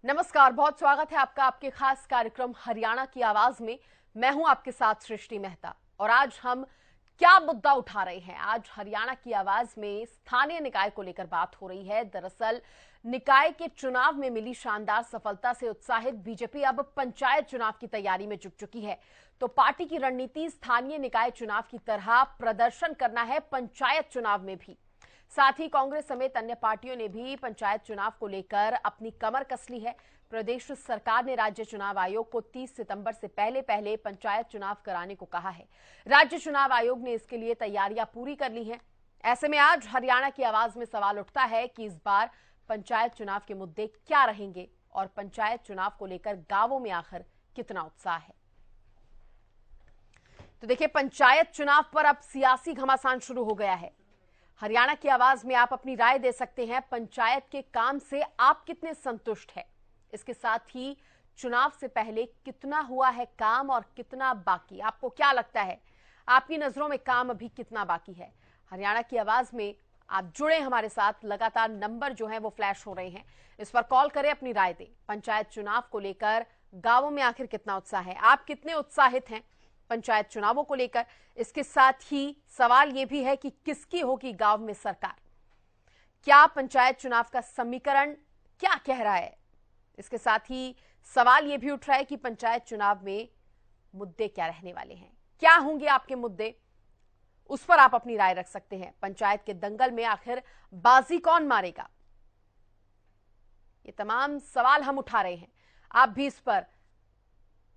नमस्कार, बहुत स्वागत है आपका आपके खास कार्यक्रम हरियाणा की आवाज में। मैं हूं आपके साथ सृष्टि मेहता और आज हम क्या मुद्दा उठा रहे हैं। आज हरियाणा की आवाज में स्थानीय निकाय को लेकर बात हो रही है। दरअसल निकाय के चुनाव में मिली शानदार सफलता से उत्साहित बीजेपी अब पंचायत चुनाव की तैयारी में जुट चुकी है। तो पार्टी की रणनीति स्थानीय निकाय चुनाव की तरह प्रदर्शन करना है पंचायत चुनाव में भी। साथ ही कांग्रेस समेत अन्य पार्टियों ने भी पंचायत चुनाव को लेकर अपनी कमर कस ली है। प्रदेश सरकार ने राज्य चुनाव आयोग को 30 सितंबर से पहले पंचायत चुनाव कराने को कहा है। राज्य चुनाव आयोग ने इसके लिए तैयारियां पूरी कर ली हैं। ऐसे में आज हरियाणा की आवाज में सवाल उठता है कि इस बार पंचायत चुनाव के मुद्दे क्या रहेंगे और पंचायत चुनाव को लेकर गांवों में आखिर कितना उत्साह है। तो देखिए, पंचायत चुनाव पर अब सियासी घमासान शुरू हो गया है। हरियाणा की आवाज में आप अपनी राय दे सकते हैं। पंचायत के काम से आप कितने संतुष्ट हैं? इसके साथ ही चुनाव से पहले कितना हुआ है काम और कितना बाकी, आपको क्या लगता है? आपकी नजरों में काम अभी कितना बाकी है? हरियाणा की आवाज में आप जुड़े हमारे साथ। लगातार नंबर जो है वो फ्लैश हो रहे हैं, इस पर कॉल करें, अपनी राय दें। पंचायत चुनाव को लेकर गांवों में आखिर कितना उत्साह है? आप कितने उत्साहित हैं पंचायत चुनावों को लेकर? इसके साथ ही सवाल यह भी है कि किसकी होगी गांव में सरकार? क्या पंचायत चुनाव का समीकरण क्या कह रहा है? इसके साथ ही सवाल यह भी उठ रहा है कि पंचायत चुनाव में मुद्दे क्या रहने वाले हैं, क्या होंगे आपके मुद्दे, उस पर आप अपनी राय रख सकते हैं। पंचायत के दंगल में आखिर बाजी कौन मारेगा? ये तमाम सवाल हम उठा रहे हैं। आप भी इस पर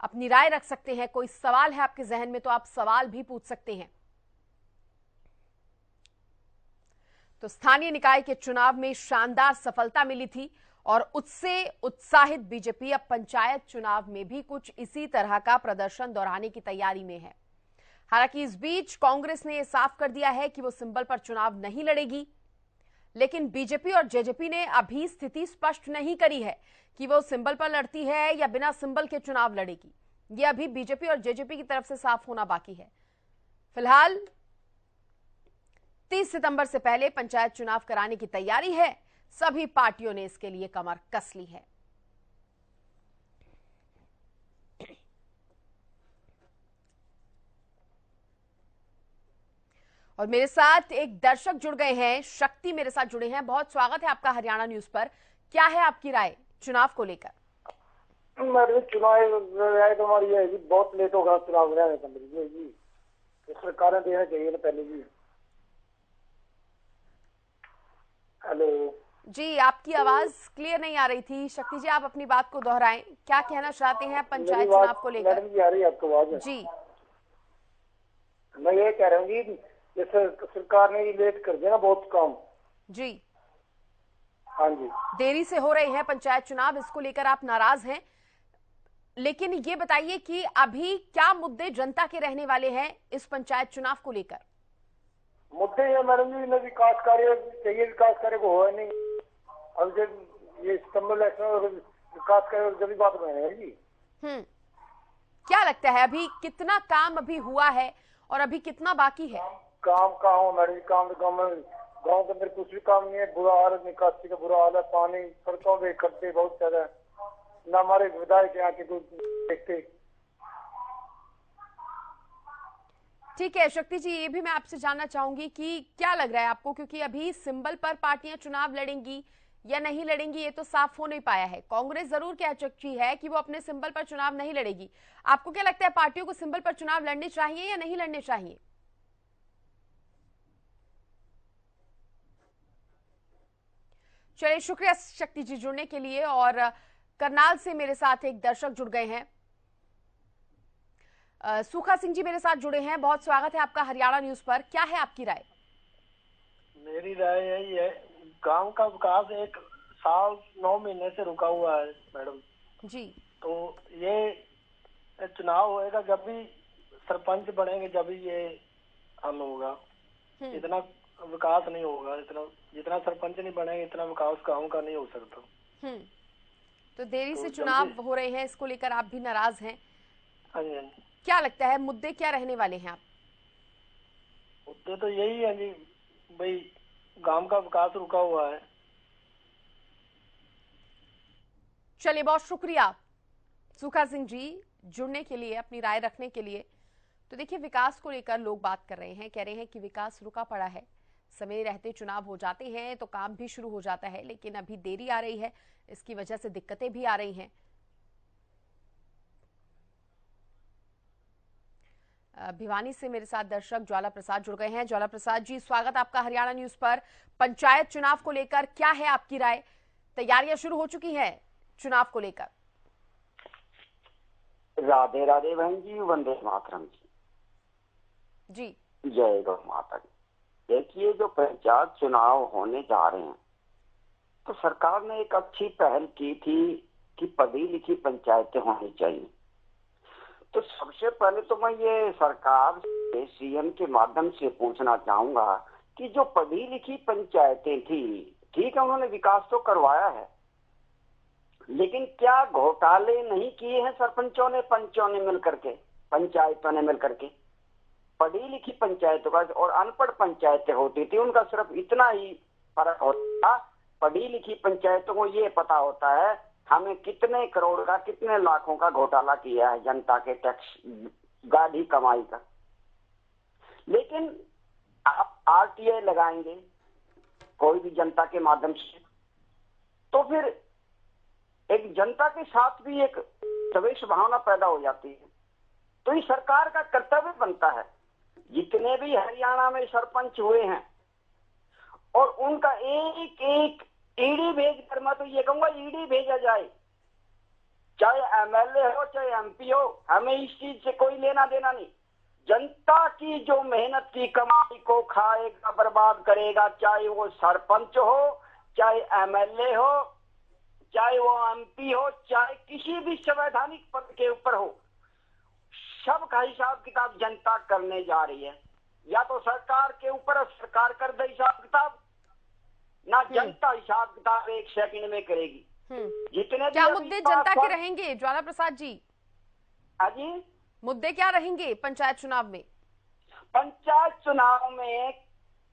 अपनी राय रख सकते हैं। कोई सवाल है आपके जहन में तो आप सवाल भी पूछ सकते हैं। तो स्थानीय निकाय के चुनाव में शानदार सफलता मिली थी और उससे उत्साहित बीजेपी अब पंचायत चुनाव में भी कुछ इसी तरह का प्रदर्शन दोहराने की तैयारी में है। हालांकि इस बीच कांग्रेस ने यह साफ कर दिया है कि वो सिंबल पर चुनाव नहीं लड़ेगी, लेकिन बीजेपी और जेजेपी ने अभी स्थिति स्पष्ट नहीं करी है कि वो सिंबल पर लड़ती है या बिना सिंबल के चुनाव लड़ेगी। ये अभी बीजेपी और जेजेपी की तरफ से साफ होना बाकी है। फिलहाल 30 सितंबर से पहले पंचायत चुनाव कराने की तैयारी है। सभी पार्टियों ने इसके लिए कमर कस ली है। और मेरे साथ एक दर्शक जुड़ गए हैं, शक्ति मेरे साथ जुड़े हैं। बहुत स्वागत है आपका हरियाणा न्यूज पर। क्या है आपकी राय चुनाव को लेकर? चुनाव राय तो हमारी है जी, बहुत लेट होगा चुनाव जी, सरकारें देना चाहिए ना पहले जी। हेलो जी, आपकी आवाज क्लियर नहीं आ रही थी। शक्ति जी, आप अपनी बात को दोहराएं। क्या कहना चाहते हैं पंचायत चुनाव को लेकर? मैडम जी आ रही है आपको आवाज? जी, मैं ये कह रहा हूँ कि जैसे सरकार ने लेट कर दिया ना बहुत काम। जी, हाँ जी, देरी से हो रहे हैं पंचायत चुनाव, इसको लेकर आप नाराज हैं। लेकिन ये बताइए कि अभी क्या मुद्दे जनता के रहने वाले हैं इस पंचायत चुनाव को लेकर? मुद्दे ये मैडम जी ने विकास कार्य चाहिए, विकास कार्य को हुआ नहीं। अब जब ये सितंबर इलेक्शन और विकास कार्य जब भी बात बने जी। क्या लगता है अभी कितना काम अभी हुआ है और अभी कितना बाकी है? काम कहाँ हो मैडम जी, काम तो गाँव के अंदर कुछ भी काम नहीं है। बुरा हाल है, निकासी का बुरा हाल है, पानी सड़कों पे खड्डे बहुत ज्यादा है। न हमारे विधायक यहाँ के कुछ देखते। ठीक है शक्ति जी, ये भी मैं आपसे जानना चाहूंगी कि क्या लग रहा है आपको, क्योंकि अभी सिंबल पर पार्टियां चुनाव लड़ेंगी या नहीं लड़ेंगी ये तो साफ हो नहीं पाया है। कांग्रेस जरूर कह चुकी है कि वो अपने सिंबल पर चुनाव नहीं लड़ेगी। आपको क्या लगता है पार्टियों को सिंबल पर चुनाव लड़ने चाहिए या नहीं लड़ने चाहिए? चलिए, शुक्रिया शक्ति जी जुड़ने के लिए। और करनाल से मेरे साथ एक दर्शक जुड़ गए हैं, सूखा सिंह जी मेरे साथ जुड़े हैं। बहुत स्वागत है आपका हरियाणा न्यूज पर। क्या है आपकी राय? मेरी राय यही है, गांव का विकास 1 साल 9 महीने से रुका हुआ है मैडम जी। तो ये चुनाव होएगा जब भी सरपंच बनेंगे, जब भी ये हल होगा। इतना विकास नहीं होगा, जितना सरपंच नहीं बनेंगे इतना विकास गांव का नहीं हो सकता। तो देरी से चुनाव हो रहे हैं, इसको लेकर आप भी नाराज हैं? हाँ जी। क्या लगता है मुद्दे क्या रहने वाले हैं आप? मुद्दे तो यही है जी भाई, गांव का विकास रुका हुआ है। चलिए, बहुत शुक्रिया सुखा सिंह जी जुड़ने के लिए, अपनी राय रखने के लिए। तो देखिए, विकास को लेकर लोग बात कर रहे हैं, कह रहे हैं कि विकास रुका पड़ा है, समय रहते चुनाव हो जाते हैं तो काम भी शुरू हो जाता है, लेकिन अभी देरी आ रही है, इसकी वजह से दिक्कतें भी आ रही हैं। भिवानी से मेरे साथ दर्शक ज्वाला प्रसाद जुड़ गए हैं। ज्वाला प्रसाद जी, स्वागत आपका हरियाणा न्यूज पर। पंचायत चुनाव को लेकर क्या है आपकी राय? तैयारियां शुरू हो चुकी हैं चुनाव को लेकर? राधे राधे बहन जी, वंदे मातरम जी। जय गौ माता दी। देखिए, जो पंचायत चुनाव होने जा रहे हैं तो सरकार ने एक अच्छी पहल की थी कि पढ़ी लिखी पंचायतें होनी चाहिए। तो सबसे पहले तो मैं ये सरकार से सीएम के माध्यम से पूछना चाहूंगा कि जो पढ़ी लिखी पंचायतें थी, ठीक है, उन्होंने विकास तो करवाया है, लेकिन क्या घोटाले नहीं किए हैं सरपंचों ने, पंचों ने मिलकर के, पंचायतों ने मिलकर के? पढ़ी लिखी पंचायतों का और अनपढ़ पंचायतें होती थी, उनका सिर्फ इतना ही फर्क होता। पढ़ी लिखी पंचायतों को ये पता होता है हमें कितने करोड़ का, कितने लाखों का घोटाला किया है जनता के टैक्स, गाढ़ी कमाई का। लेकिन आप आरटीआई लगाएंगे कोई भी जनता के माध्यम से, तो फिर एक जनता के साथ भी एक द्वेष भावना पैदा हो जाती है। तो ये सरकार का कर्तव्य बनता है, जितने भी हरियाणा में सरपंच हुए हैं और उनका एक एक ईडी भेज कर, मैं तो ये कहूंगा ईडी भेजा जाए, चाहे एमएलए हो चाहे एमपी हो, हमें इस चीज से कोई लेना देना नहीं। जनता की जो मेहनत की कमाई को खाएगा, बर्बाद करेगा, चाहे वो सरपंच हो, चाहे एमएलए हो, चाहे वो एमपी हो, चाहे किसी भी संवैधानिक पद के ऊपर हो, सबका हिसाब किताब जनता करने जा रही है। या तो सरकार के ऊपर सरकार कर दे हिसाब किताब, ना जनता हिसाब किताब एक सेकंड में करेगी। जितने क्या मुद्दे जनता के रहेंगे ज्वाला प्रसाद जी? जी, मुद्दे क्या रहेंगे पंचायत चुनाव में? पंचायत चुनाव में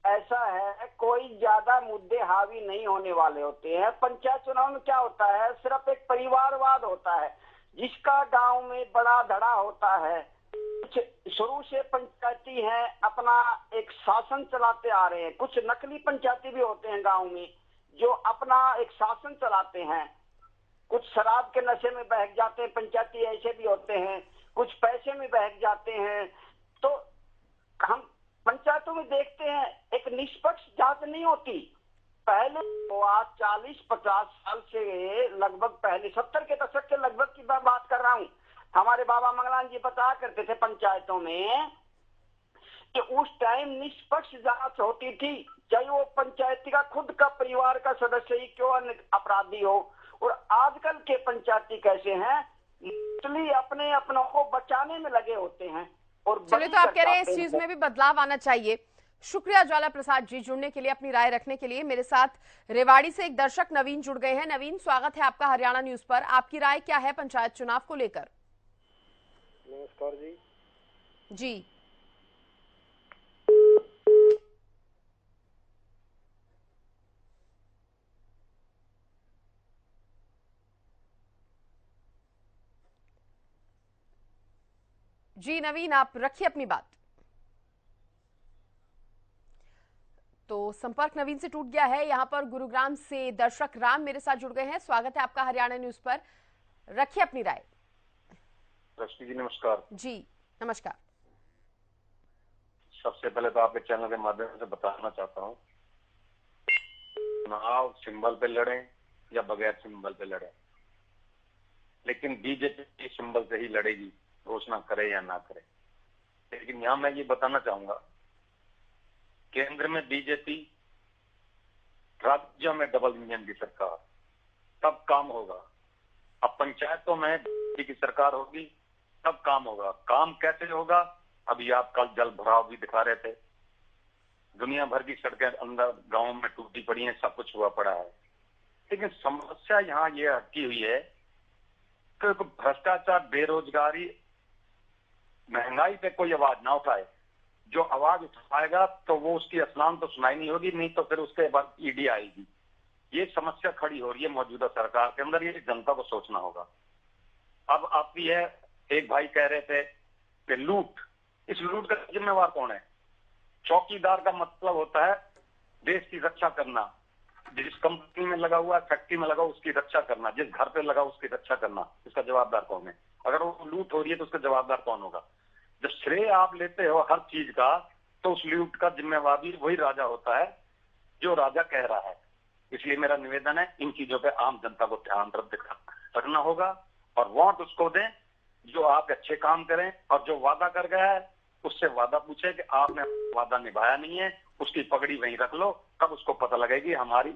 ऐसा है, कोई ज्यादा मुद्दे हावी नहीं होने वाले होते हैं। पंचायत चुनाव में क्या होता है, सिर्फ एक परिवारवाद होता है, जिसका गांव में बड़ा धड़ा होता है। कुछ शुरू से पंचायती हैं, अपना एक शासन चलाते आ रहे हैं। कुछ नकली पंचायती भी होते हैं गांव में, जो अपना एक शासन चलाते हैं। कुछ शराब के नशे में बहक जाते हैं पंचायती, ऐसे भी होते हैं। कुछ पैसे में बहक जाते हैं। तो हम पंचायतों में देखते हैं एक निष्पक्ष जांच नहीं होती। पहले तो आज 40-50 साल से लगभग, पहले 70 के दशक के लगभग की बात कर रहा हूँ, हमारे बाबा मंगलान जी बताया करते थे पंचायतों में कि उस टाइम निष्पक्ष जांच होती थी, चाहे वो पंचायती का खुद का परिवार का सदस्य ही क्यों अपराधी हो। और आजकल के पंचायती कैसे हैं, अपने अपनों को बचाने में लगे होते हैं। और चलिए, तो आप कह रहे हैं इस चीज में भी बदलाव आना चाहिए। शुक्रिया ज्वाला प्रसाद जी जुड़ने के लिए, अपनी राय रखने के लिए। मेरे साथ रेवाड़ी से एक दर्शक नवीन जुड़ गए हैं। नवीन, स्वागत है आपका हरियाणा न्यूज पर। आपकी राय क्या है पंचायत चुनाव को लेकर? नमस्कार जी। जी, जी नवीन, आप रखिए अपनी बात। तो संपर्क नवीन से टूट गया है। यहां पर गुरुग्राम से दर्शक राम मेरे साथ जुड़ गए हैं। स्वागत है आपका हरियाणा न्यूज पर, रखिए अपनी राय। रश्मि जी नमस्कार। जी नमस्कार। सबसे पहले तो आपके चैनल के माध्यम से बताना चाहता हूँ, चुनाव सिंबल पे लड़े या बगैर सिंबल पे लड़े, लेकिन बीजेपी सिंबल से ही लड़ेगी, घोषणा करे या ना करे। लेकिन यहाँ मैं ये बताना चाहूंगा, केंद्र में बीजेपी, राज्यों में डबल इंजन की सरकार, तब काम होगा। अब पंचायतों में बीजेपी की सरकार होगी तब काम होगा। काम कैसे होगा? अभी आप कल जल भराव भी दिखा रहे थे, दुनिया भर की सड़कें अंदर गांव में टूटी पड़ी हैं, सब कुछ हुआ पड़ा है। लेकिन समस्या यहाँ ये अटकी हुई है कि भ्रष्टाचार, बेरोजगारी, महंगाई पे कोई आवाज ना उठाए। जो आवाज उठाएगा तो वो उसकी असलान तो सुनाई नहीं होगी, नहीं तो फिर उसके बाद ईडी आएगी। ये समस्या खड़ी हो रही है मौजूदा सरकार के अंदर, ये जनता को सोचना होगा। अब आपकी है, एक भाई कह रहे थे कि लूट, इस लूट का जिम्मेवार कौन है? चौकीदार का मतलब होता है देश की रक्षा करना, जिस कंपनी में लगा हुआ, फैक्ट्री में लगा उसकी रक्षा करना, जिस घर पे लगा उसकी रक्षा करना, इसका जवाबदार कौन है? अगर वो लूट हो रही है तो उसका जवाबदार कौन होगा? जब श्रेय आप लेते हो हर चीज का, तो उस लूट का जिम्मेवार भी वही राजा होता है जो राजा कह रहा है। इसलिए मेरा निवेदन है, इन चीजों पे आम जनता को ध्यान रखना होगा और वोट उसको दें जो आप अच्छे काम करें, और जो वादा कर गया है उससे वादा पूछे कि आपने वादा निभाया नहीं है, उसकी पगड़ी वहीं रख लो। कब उसको पता लगेगी हमारी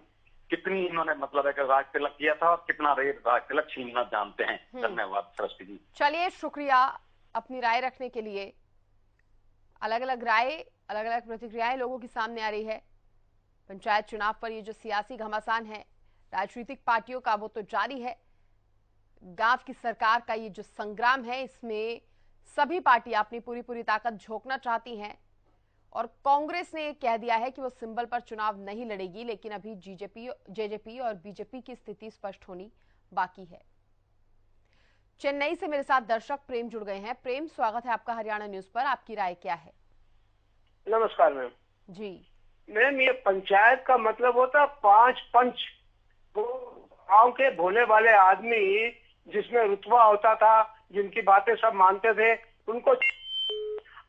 कितनी इन्होंने मतलब है कि राज तिलक किया था और कितना राज तिलक छीनना जानते हैं। धन्यवाद सरस्वती जी। चलिए, शुक्रिया अपनी राय रखने के लिए। अलग अलग राय, अलग अलग प्रतिक्रियाएं लोगों के सामने आ रही है। पंचायत चुनाव पर ये जो सियासी घमासान है राजनीतिक पार्टियों का, वो तो जारी है। गांव की सरकार का ये जो संग्राम है, इसमें सभी पार्टियां अपनी पूरी ताकत झोंकना चाहती हैं और कांग्रेस ने कह दिया है कि वो सिंबल पर चुनाव नहीं लड़ेगी, लेकिन अभी जेजेपी और बीजेपी की स्थिति स्पष्ट होनी बाकी है। चेन्नई से मेरे साथ दर्शक प्रेम जुड़ गए हैं। प्रेम, स्वागत है आपका हरियाणा न्यूज पर। आपकी राय क्या है? नमस्कार मैम जी मैम, ये पंचायत का मतलब होता 5 पंच, वो गांव के भोले वाले आदमी जिसमें रुतबा होता था, जिनकी बातें सब मानते थे, उनको।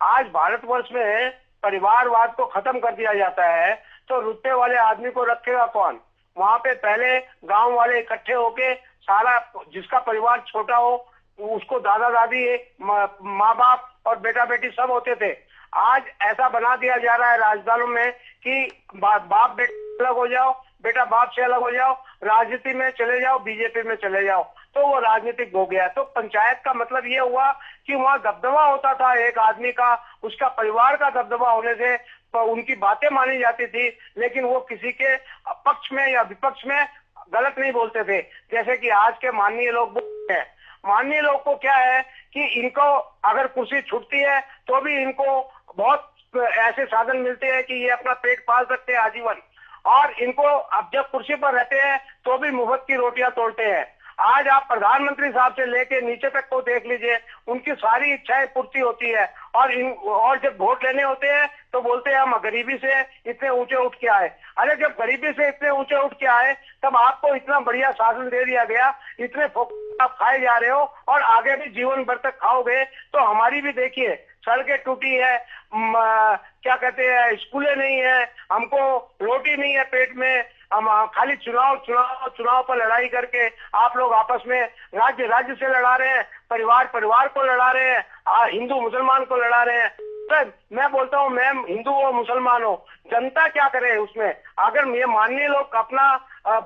आज भारतवर्ष में परिवारवाद को खत्म कर दिया जाता है, तो रुतबे वाले आदमी को रखेगा कौन? वहां पे पहले गांव वाले इकट्ठे होके सारा, जिसका परिवार छोटा हो उसको दादा दादी, माँ बाप और बेटा बेटी सब होते थे। आज ऐसा बना दिया जा रहा है राजदारों में कि बाप बेटा अलग हो जाओ, बेटा बाप से अलग हो जाओ, राजनीति में चले जाओ, बीजेपी में चले जाओ, तो वो राजनीतिक हो गया। तो पंचायत का मतलब ये हुआ कि वहाँ दबदबा होता था एक आदमी का, उसका परिवार का दबदबा होने से तो उनकी बातें मानी जाती थी, लेकिन वो किसी के पक्ष में या विपक्ष में गलत नहीं बोलते थे, जैसे कि आज के माननीय लोग बोलते हैं। माननीय लोग को क्या है कि इनको अगर कुर्सी छूटती है तो भी इनको बहुत ऐसे साधन मिलते हैं कि ये अपना पेट पाल सकते हैं आजीवन, और इनको अब जब कुर्सी पर रहते हैं तो भी मुफ्त की रोटियां तोड़ते हैं। आज आप प्रधानमंत्री साहब से लेके नीचे तक को देख लीजिए, उनकी सारी इच्छाएं पूर्ति होती है, और जब वोट लेने होते हैं तो बोलते हैं हम गरीबी से इतने ऊंचे उठ के आए। अरे जब गरीबी से इतने ऊंचे उठ के आए तब आपको इतना बढ़िया शासन दे दिया गया, इतने आप खाए जा रहे हो और आगे भी जीवन भर तक खाओगे। तो हमारी भी देखिए, सड़कें टूटी है, क्या कहते हैं, स्कूलें नहीं है, हमको रोटी नहीं है पेट में, हम खाली चुनाव पर लड़ाई करके आप लोग आपस में राज्य से लड़ा रहे हैं, परिवार को लड़ा रहे हैं, हिंदू मुसलमान को लड़ा रहे हैं। तो मैं बोलता हूँ मैम, हिंदू हो मुसलमान हो, जनता क्या करे उसमें? अगर ये माननीय लोग अपना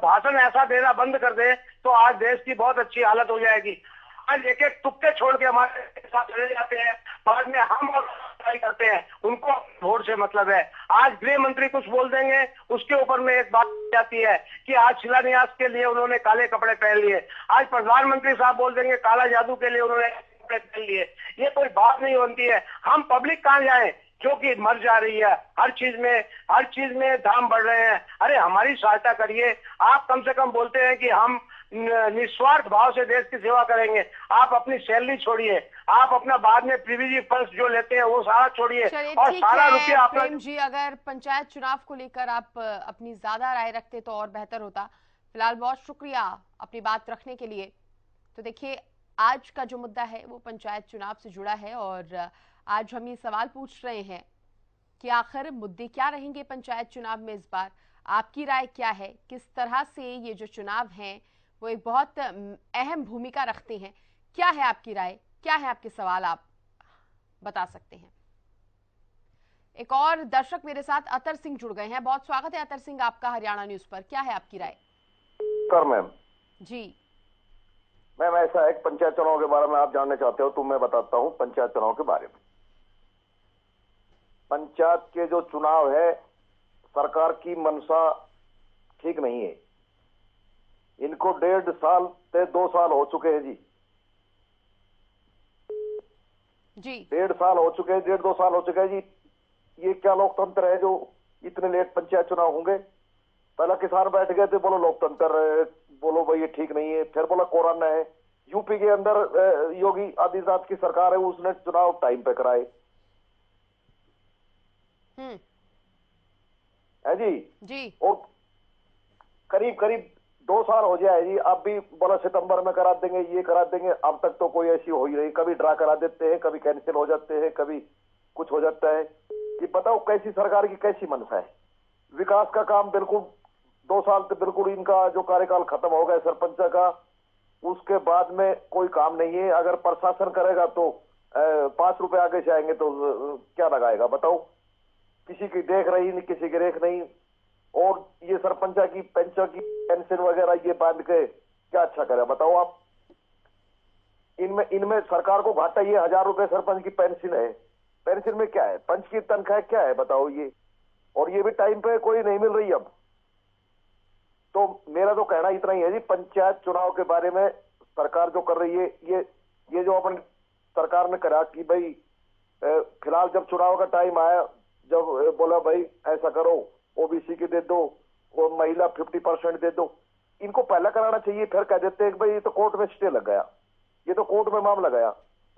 भाषण ऐसा देना बंद कर दे तो आज देश की बहुत अच्छी हालत हो जाएगी। आज एक एक तुक्के छोड़ के हमारे साथ चले जाते हैं, बाद में हम और करते हैं, उनको वोट से मतलब है। आज गृह मंत्री कुछ बोल देंगे, उसके ऊपर में एक बात जाती है कि आज शिलान्यास के लिए उन्होंने काले कपड़े पहन लिए, आज प्रधानमंत्री साहब बोल देंगे काला जादू के लिए उन्होंने कपड़े पहन लिए। ये कोई बात नहीं बनती है। हम पब्लिक कहाँ जाए जो कि मर जा रही है, हर चीज में दाम बढ़ रहे हैं। अरे हमारी सहायता करिए। आप कम से कम बोलते हैं कि हम निस्वार्थ भाव से देश की सेवा करेंगे, आप अपनी सैलरी छोड़िए, आप अपना बाद में प्रिविलेज फंड जो लेते हैं वो सारा छोड़िए और सारा रुपया आप। प्रेम जी, अगर पंचायत चुनाव को लेकर आप अपनी ज्यादा राय रखते तो और बेहतर होता। फिलहाल बहुत शुक्रिया अपनी बात रखने के लिए। तो देखिए, आज का जो मुद्दा है वो पंचायत चुनाव से जुड़ा है और आज हम ये सवाल पूछ रहे हैं कि आखिर मुद्दे क्या रहेंगे पंचायत चुनाव में इस बार। आपकी राय क्या है? किस तरह से ये जो चुनाव हैं वो एक बहुत अहम भूमिका रखते हैं? क्या है आपकी राय, क्या है आपके सवाल, आप बता सकते हैं। एक और दर्शक मेरे साथ अतर सिंह जुड़ गए हैं। बहुत स्वागत है अतर सिंह आपका हरियाणा न्यूज पर। क्या है आपकी राय? मैम जी मैम, ऐसा है पंचायत चुनाव के बारे में आप जानना चाहते हो तो मैं बताता हूँ पंचायत चुनाव के बारे में। पंचायत के जो चुनाव है, सरकार की मंशा ठीक नहीं है। इनको 1.5 साल से 2 साल हो चुके हैं जी। 1.5 साल हो चुके हैं, 1.5-2 साल हो चुके हैं जी। ये क्या लोकतंत्र है जो इतने लेट पंचायत चुनाव होंगे? पहला किसान बैठ गए थे, बोलो लोकतंत्र है, बोलो भाई ये ठीक नहीं है, फिर बोला कोरोना है। यूपी के अंदर योगी आदित्यनाथ की सरकार है, उसने चुनाव टाइम पे कराए है जी। और करीब करीब 2 साल हो जाए जी, अब भी बोला सितंबर में करा देंगे, ये करा देंगे, अब तक तो कोई ऐसी हो ही नहीं। कभी ड्रा करा देते हैं, कभी कैंसिल हो जाते हैं, कभी कुछ हो जाता है। ये बताओ कैसी सरकार की कैसी मंशा है। विकास का काम बिल्कुल 2 साल तो बिल्कुल इनका जो कार्यकाल खत्म हो गया सरपंच का, उसके बाद में कोई काम नहीं है। अगर प्रशासन करेगा तो 5 रुपए आगे से आएंगे तो क्या लगाएगा बताओ। किसी की देख रही नहीं, किसी की रेख नहीं। और ये सरपंच की पेंशन वगैरह ये बांध के क्या अच्छा करे बताओ आप। इनमें सरकार को घाटा ये 1000 रुपए सरपंच की पेंशन है। पेंशन में क्या है, पंच की तनख्वाह क्या है बताओ ये। और ये भी टाइम पे कोई नहीं मिल रही अब। तो मेरा तो कहना इतना ही है जी, पंचायत चुनाव के बारे में सरकार जो कर रही है, ये जो अपन सरकार ने करा कि भाई फिलहाल जब चुनाव का टाइम आया, जब बोला भाई ऐसा करो, ओबीसी की दे दो और महिला 50% दे दो, इनको पहले कराना चाहिए। फिर कह देते हैं कि भाई ये तो कोर्ट में स्टे लग गया, ये तो कोर्ट में मामला गया।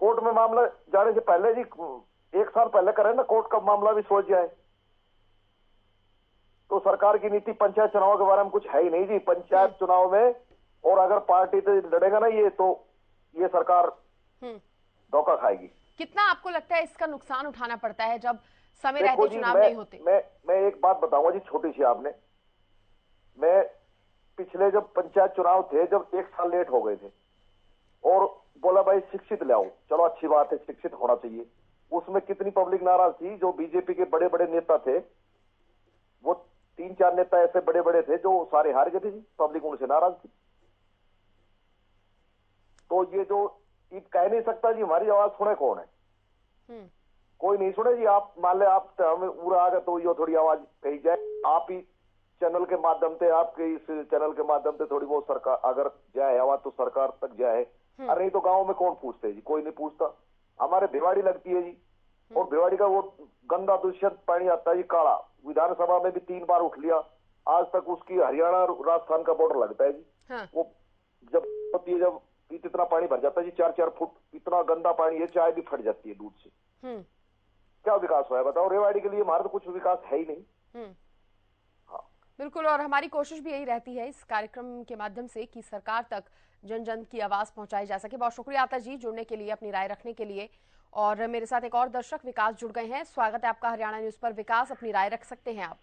कोर्ट में मामला जाने से पहले जी 1 साल पहले करें ना, कोर्ट का मामला भी सोच जाए। तो सरकार की नीति पंचायत चुनाव के बारे में कुछ है ही नहीं जी। पंचायत चुनाव में और अगर पार्टी से लड़ेगा ना ये, तो ये सरकार धोखा खाएगी। कितना आपको लगता है इसका नुकसान उठाना पड़ता है जब समय रहते चुनाव नहीं होते? मैं एक बात बताऊंगा जी छोटी सी आपने। मैं पिछले जब पंचायत चुनाव थे, जब 1 साल लेट हो गए थे और बोला भाई शिक्षित ले आओ, चलो अच्छी बात है, शिक्षित होना चाहिए। उसमें कितनी पब्लिक नाराज थी। जो बीजेपी के बड़े बड़े नेता थे, वो 3-4 नेता ऐसे बड़े बड़े थे जो सारे हार गए थे जी, पब्लिक उनसे नाराज थी। तो ये जो कह नहीं सकता जी हमारी आवाज सुने कौन है, कोई नहीं सुने जी। आप मान ले आप हमें उड़ा आ गए तो ये थोड़ी आवाज कही जाए, आप ही चैनल के माध्यम से, आपके इस चैनल के माध्यम से थोड़ी बहुत सरकार अगर जाए आवाज तो सरकार तक जाए। अरे नहीं तो गांव में कौन पूछते जी, कोई नहीं पूछता। हमारे भिवाड़ी लगती है जी, और भिवाड़ी का वो गंदा दूषित पानी आता है जी, काला। विधानसभा में भी 3 बार उठ लिया, आज तक उसकी हरियाणा राजस्थान का बॉर्डर लगता है जी। वो जब होती है, जब इतना पानी भर जाता है जी, 4-4 फुट, इतना गंदा पानी है, चाय भी फट जाती है दूध से। क्या विकास हुआ है बताओ। रेवाड़ी के लिए हमारा तो कुछ विकास है ही नहीं। बिल्कुल, और हमारी कोशिश भी यही रहती है इस कार्यक्रम के माध्यम से कि सरकार तक जन जन की आवाज पहुंचाई जा सके। बहुत शुक्रिया आता जी जुड़ने के लिए, अपनी राय रखने के लिए। और मेरे साथ एक और दर्शक विकास जुड़ गए हैं। स्वागत है आपका हरियाणा न्यूज पर। विकास, अपनी राय रख सकते हैं आप।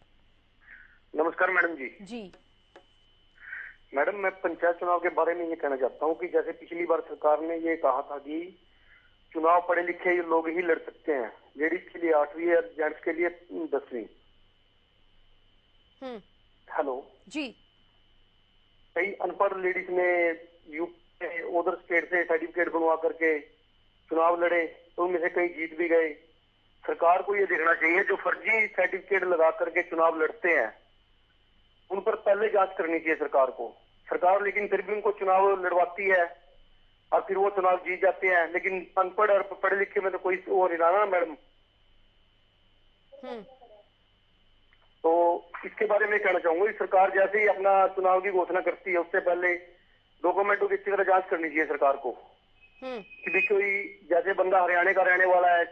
नमस्कार मैडम जी। जी मैडम, मैं पंचायत चुनाव के बारे में ये कहना चाहता हूँ कि जैसे पिछली बार सरकार ने ये कहा था कि चुनाव पढ़े लिखे लोग ही लड़ सकते हैं, लेडीज के लिए 8वीं और जेंट्स के लिए 10वीं। हेलो जी। कई अनपढ़ लेडीज ने यूपी उधर स्टेट से सर्टिफिकेट बनवा करके चुनाव लड़े, तो उनमें से कई जीत भी गए। सरकार को ये देखना चाहिए जो फर्जी सर्टिफिकेट लगा करके चुनाव लड़ते हैं, उन पर पहले जांच करनी चाहिए सरकार को। सरकार लेकिन फिर भी उनको चुनाव लड़वाती है और फिर वो चुनाव जीत जाते हैं, लेकिन अनपढ़ और पढ़े लिखे में तो कोई वो नहीं ना मैडम। तो इसके बारे में कहना चाहूंगा कि सरकार जैसे ही अपना चुनाव की घोषणा करती है, उससे पहले डॉक्यूमेंटों की अच्छी तरह जांच करनी चाहिए सरकार को। कि भी कोई जैसे बंदा हरियाणा का रहने वाला है,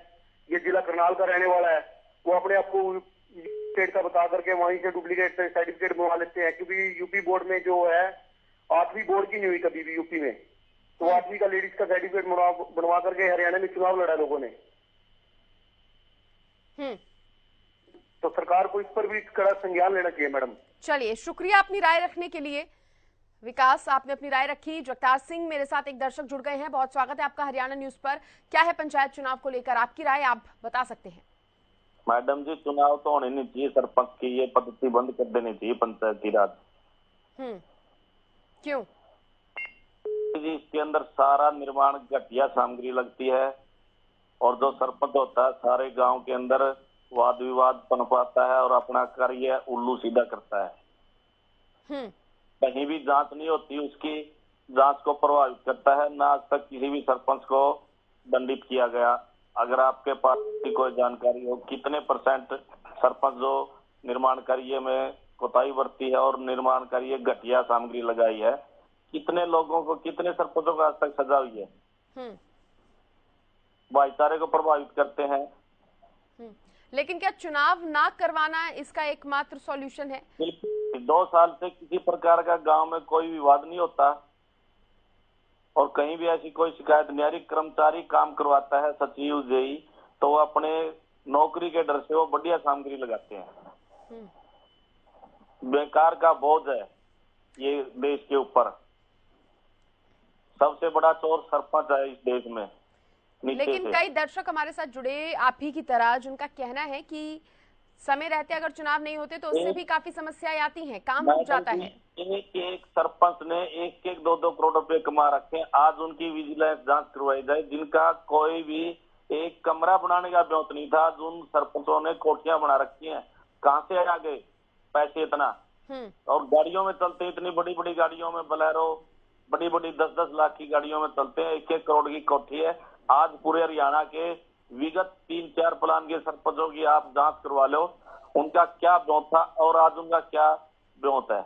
ये जिला करनाल का रहने वाला है, वो अपने आप को स्टेट का बता करके वहीं से डुप्लीकेट सर्टिफिकेट बनवा लेते हैं। क्योंकि यूपी बोर्ड में जो है 8वीं बोर्ड की नहीं हुई कभी भी यूपी में, तो 8वीं का लेडीज का सर्टिफिकेट बनवा करके हरियाणा में चुनाव लड़ा लोगों ने। तो सरकार को इस पर भी कड़ा संज्ञान लेना चाहिए मैडम। चलिए, शुक्रिया अपनी राय रखने के लिए। विकास, आपने अपनी राय रखी। जगतार सिंह मेरे साथ एक दर्शक जुड़ गए हैं। बहुत स्वागत है आपका हरियाणा न्यूज पर। क्या है पंचायत चुनाव को लेकर आपकी राय, आप बता सकते हैं? मैडम जी, चुनाव तो होने नहीं चाहिए, सरपंच की ये पद्धति बंद कर देनी चाहिए पंचायती राज। क्यों जी? इसके अंदर सारा निर्माण घटिया सामग्री लगती है, और जो सरपंच होता है सारे गांव के अंदर वाद विवाद पनपाता है और अपना कार्य उल्लू सीधा करता है। कहीं भी जांच नहीं होती, उसकी जांच को प्रभावित करता है। ना आज तक किसी भी सरपंच को दंडित किया गया। अगर आपके पास कोई जानकारी हो, कितने % सरपंच जो निर्माण कार्य में कोताही बरती है और निर्माण कार्य घटिया सामग्री लगाई है। कितने लोगों को, कितने सरपंचों को आज तक सजा हुई है। भाईचारे को प्रभावित करते हैं। लेकिन क्या चुनाव ना करवाना इसका एकमात्र सॉल्यूशन है? 2 साल से किसी प्रकार का गांव में कोई विवाद नहीं होता और कहीं भी ऐसी कोई शिकायत नहीं आ रही। कर्मचारी काम करवाता है, सचिव जेई, तो वो अपने नौकरी के डर से वो बढ़िया सामग्री लगाते हैं। बेकार का बोझ है ये देश के ऊपर। सबसे बड़ा चोर सरपंच है इस देश में। लेकिन कई दर्शक हमारे साथ जुड़े आप ही की तरह, जिनका कहना है कि समय रहते अगर चुनाव नहीं होते तो उससे भी काफी समस्याएं आती हैं, काम रुक जाता है। एक सरपंच ने 1-2 करोड़ रुपए कमा रखे हैं। आज उनकी विजिलेंस जांच करवाई जाए, जिनका कोई भी एक कमरा बनाने का ब्योत नहीं था। उन सरपंचों ने कोठियां बना रखी हैं। कहाँ से आ गए पैसे इतना? और गाड़ियों में चलते, इतनी बड़ी बड़ी गाड़ियों में, बोलेरो बड़ी बड़ी 10-10 लाख की गाड़ियों में चलते हैं। 1-1 करोड़ की कोठी है। आज पूरे हरियाणा के विगत 3-4 प्लान के सरपंचों की आप जांच करवा लो, उनका क्या ब्योत था और आज उनका क्या ब्योत है।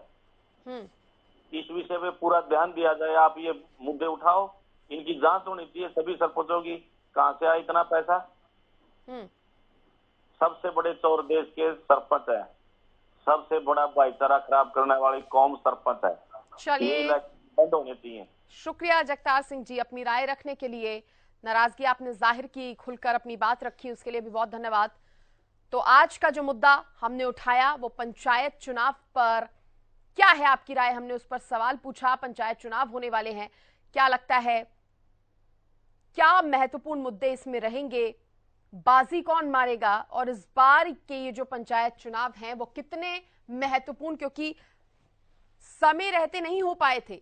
इस विषय पे पूरा ध्यान दिया जाए। आप ये मुद्दे उठाओ, इनकी जांच होनी चाहिए सभी सरपंचों की। कहाँ से आया इतना पैसा? सबसे बड़े चोर देश के सरपंच है। सबसे बड़ा भाईचारा खराब करने वाली कौम सरपंच है। चलिए, बंद होने चाहिए। शुक्रिया जगतार सिंह जी, अपनी राय रखने के लिए। नाराजगी आपने जाहिर की, खुलकर अपनी बात रखी, उसके लिए भी बहुत धन्यवाद। तो आज का जो मुद्दा हमने उठाया वो पंचायत चुनाव पर क्या है आपकी राय, हमने उस पर सवाल पूछा। पंचायत चुनाव होने वाले हैं, क्या लगता है क्या महत्वपूर्ण मुद्दे इसमें रहेंगे, बाजी कौन मारेगा और इस बार के ये जो पंचायत चुनाव हैं वो कितने महत्वपूर्ण, क्योंकि समय रहते नहीं हो पाए थे।